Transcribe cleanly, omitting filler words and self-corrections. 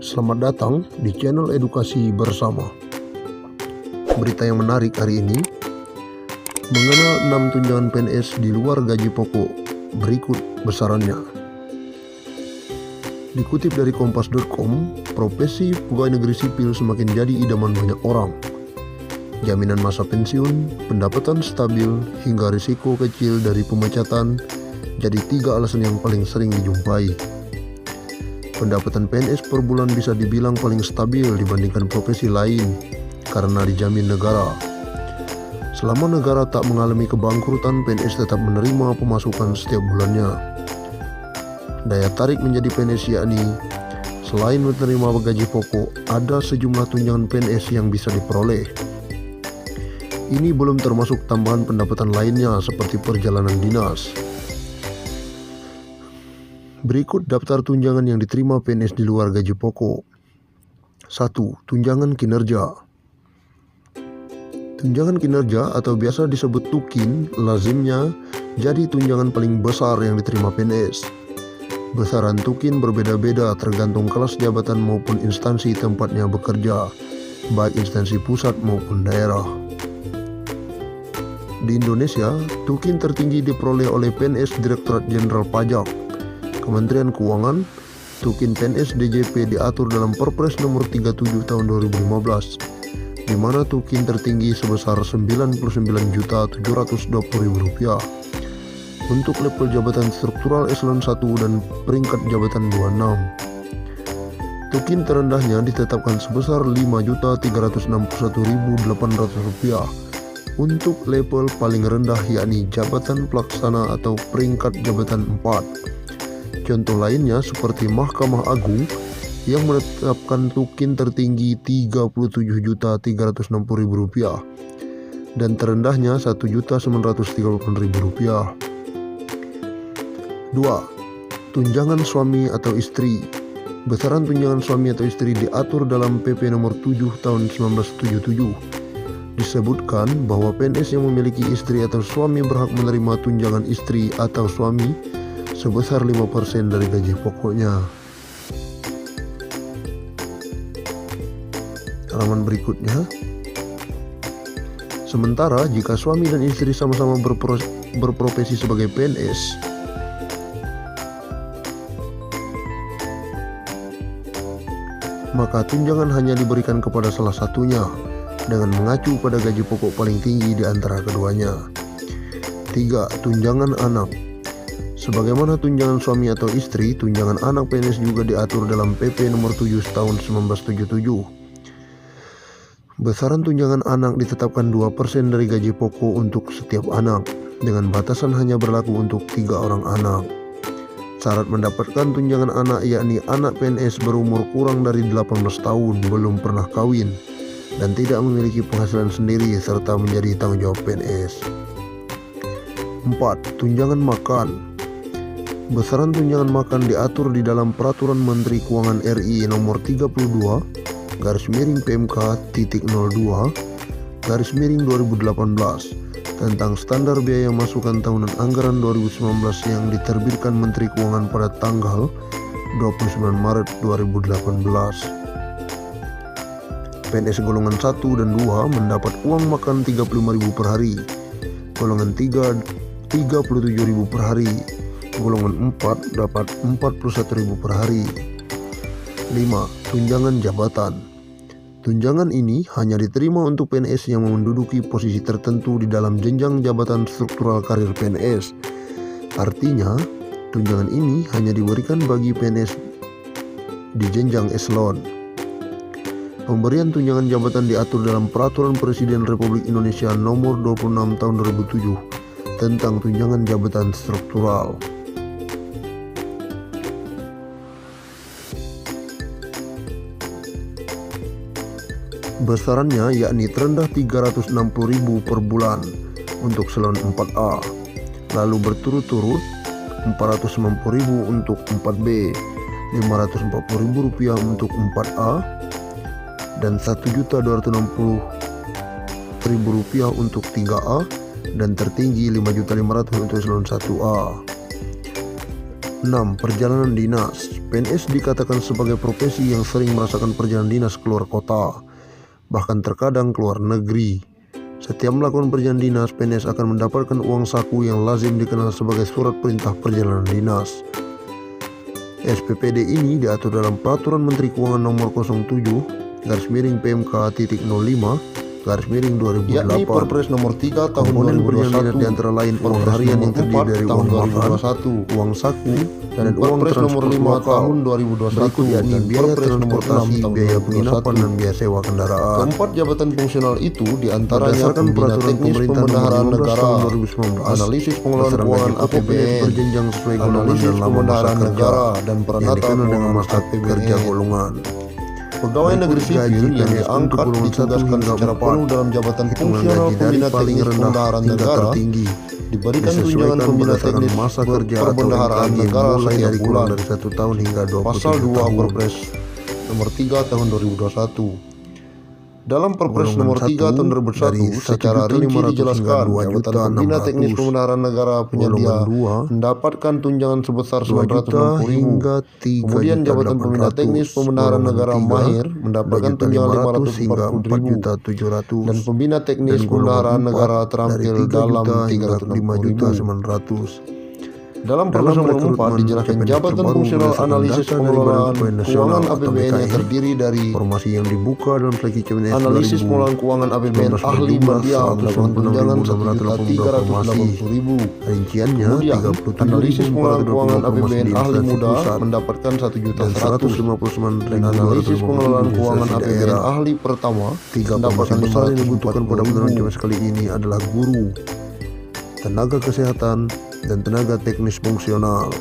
Selamat datang di channel Edukasi Bersama. Berita yang menarik hari ini, mengenal 6 tunjangan PNS di luar gaji pokok, berikut besarannya. Dikutip dari kompas.com, profesi pegawai negeri sipil semakin jadi idaman banyak orang. Jaminan masa pensiun, pendapatan stabil, hingga risiko kecil dari pemecatan jadi 3 alasan yang paling sering dijumpai. Pendapatan PNS per bulan bisa dibilang paling stabil dibandingkan profesi lain karena dijamin negara. Selama negara tak mengalami kebangkrutan, PNS tetap menerima pemasukan setiap bulannya. Daya tarik menjadi PNS yakni selain menerima gaji pokok, ada sejumlah tunjangan PNS yang bisa diperoleh. Ini belum termasuk tambahan pendapatan lainnya seperti perjalanan dinas. Berikut daftar tunjangan yang diterima PNS di luar gaji pokok. 1. Tunjangan kinerja. Tunjangan kinerja atau biasa disebut tukin, lazimnya jadi tunjangan paling besar yang diterima PNS. Besaran tukin berbeda-beda tergantung kelas jabatan maupun instansi tempatnya bekerja, baik instansi pusat maupun daerah. Di Indonesia, tukin tertinggi diperoleh oleh PNS Direktorat Jenderal Pajak, Kementerian Keuangan. Tukin PNS DJP diatur dalam Perpres nomor 37 tahun 2015, di mana tukin tertinggi sebesar Rp99.720.000 untuk level jabatan struktural eselon 1 dan peringkat jabatan 26. Tukin terendahnya ditetapkan sebesar Rp5.361.800 untuk level paling rendah yakni jabatan pelaksana atau peringkat jabatan 4. Contoh lainnya seperti Mahkamah Agung yang menetapkan tukin tertinggi Rp37.360.000 dan terendahnya Rp1.938.000. 2. Tunjangan suami atau istri. Besaran tunjangan suami atau istri diatur dalam PP nomor 7 tahun 1977. Disebutkan bahwa PNS yang memiliki istri atau suami berhak menerima tunjangan istri atau suami sebesar 5% dari gaji pokoknya. Halaman berikutnya. Sementara jika suami dan istri sama-sama berprofesi sebagai PNS, maka tunjangan hanya diberikan kepada salah satunya dengan mengacu pada gaji pokok paling tinggi di antara keduanya. 3. Tunjangan anak. Sebagaimana tunjangan suami atau istri, tunjangan anak PNS juga diatur dalam PP nomor 7 tahun 1977. Besaran tunjangan anak ditetapkan 2% dari gaji pokok untuk setiap anak, dengan batasan hanya berlaku untuk 3 orang anak. Syarat mendapatkan tunjangan anak yakni anak PNS berumur kurang dari 18 tahun, belum pernah kawin, dan tidak memiliki penghasilan sendiri serta menjadi tanggung jawab PNS. 4. Tunjangan makan. Besaran tunjangan makan diatur di dalam Peraturan Menteri Keuangan RI nomor 32/PMK-02/2018 tentang standar biaya masukan tahunan anggaran 2019 yang diterbitkan Menteri Keuangan pada tanggal 29 Maret 2018. PNS golongan 1 dan 2 mendapat uang makan Rp35.000 per hari, golongan 3 Rp37.000 per hari, golongan 4 dapat Rp41.000 per hari. 5. Tunjangan jabatan. Tunjangan ini hanya diterima untuk PNS yang menduduki posisi tertentu di dalam jenjang jabatan struktural karir PNS. Artinya, tunjangan ini hanya diberikan bagi PNS di jenjang eselon. Pemberian tunjangan jabatan diatur dalam Peraturan Presiden Republik Indonesia nomor 26 tahun 2007 tentang tunjangan jabatan struktural. Besarannya yakni terendah Rp360.000 per bulan untuk eselon 4A, lalu berturut-turut Rp490.000 untuk 4B, Rp540.000 untuk 4A, dan Rp1.260.000 untuk 3A, dan tertinggi Rp5.500.000 untuk eselon 1A. 6. Perjalanan dinas. PNS dikatakan sebagai profesi yang sering merasakan perjalanan dinas keluar kota, bahkan terkadang keluar negeri. Setiap melakukan perjalanan dinas, PNS akan mendapatkan uang saku yang lazim dikenal sebagai surat perintah perjalanan dinas. SPPD ini diatur dalam Peraturan Menteri Keuangan Nomor 07/PMK.05/2008, yakni Perpres Nomor 3 Tahun komponen perjalanan 2021, di antara lain uang Perpres harian yang Nomor terdiri 4 dari Tahun uang makan, 2021, uang saku, dan uang Perpres Nomor transport 5 lokal. Tahun 2021, Berikut yakni biaya Perpres Nomor 6 transportasi, Tahun biaya penginapan, 2021. dan biaya sewa kendaraan. Keempat jabatan fungsional itu diantaranya Berdasarkan Pembina Peraturan Teknis Pemerintah Pembendaharaan Nomor 15 Negara, Tahun 2019, Analisis Pengelolaan besaran Keuangan gaji pokok PNS APBN, berjenjang sesuai golongan Analisis dan lama masa Pembendaharaan kerja Negara, dan yang Peranata dikenal dengan Keuangan masa kerja APBN. golongan. Pegawai negeri Berikut gaji sipil yang PNS untuk diangkat golongan 1 ditugaskan hingga secara 4. penuh dalam jabatan Hitungan fungsional gaji dari Pembina paling Teknis rendah Pembendaharaan hingga Negara, tertinggi diberikan tunjangan disesuaikan Pembina berdasarkan Teknis masa kerja atau Perbendaharaan NKG Negara mulai setiap dari kurang bulan. dari 1 tahun hingga 27 Pasal 2 tahun. Perpres Nomor 3 Tahun 2021. Dalam Perpres Golongan Nomor 3 Tahun 1 dari 2021 secara rinci 1.500.000 dijelaskan hingga jabatan Pembina 2.600.000. Teknis Pembendaharaan Negara penyedia Golongan 2 mendapatkan tunjangan sebesar 2 juta 960.000. hingga 3 Kemudian juta jabatan Pembina 800. Teknis Pembendaharaan Golongan Negara 3, Mahir 2 mendapatkan juta tunjangan 500 hingga 4 540.000. juta 700. Dan Pembina Teknis Dan golongan Pembendaharaan 4 Negara dari terampil 3 dalam juta hingga 5 juta 380.000. 900. Dalam Perpres Nomor 4 rekrutmen dijelaskan CPNS jabatan terbaru fungsional berdasarkan analisis data dari Badan pengelolaan Keuangan Nasional keuangan atau APBN yang BKN. terdiri dari Informasi yang dibuka dalam seleksi CPNS analisis pengelolaan keuangan APBN 2019 ahli berjumlah media mendapatkan tunjangan 196.682 1.380.000. Rinciannya Kemudian analisis pengelolaan keuangan APBN ahli muda mendapatkan dan 1.100.000. 159.250 Dan analisis pengelolaan di keuangan instansi APBN daerah. ahli pertama 3 mendapatkan profesi besar yang dibutuhkan pada penurunan 540.000. CPNS kali ini adalah guru, tenaga kesehatan, dan tenaga teknis fungsional.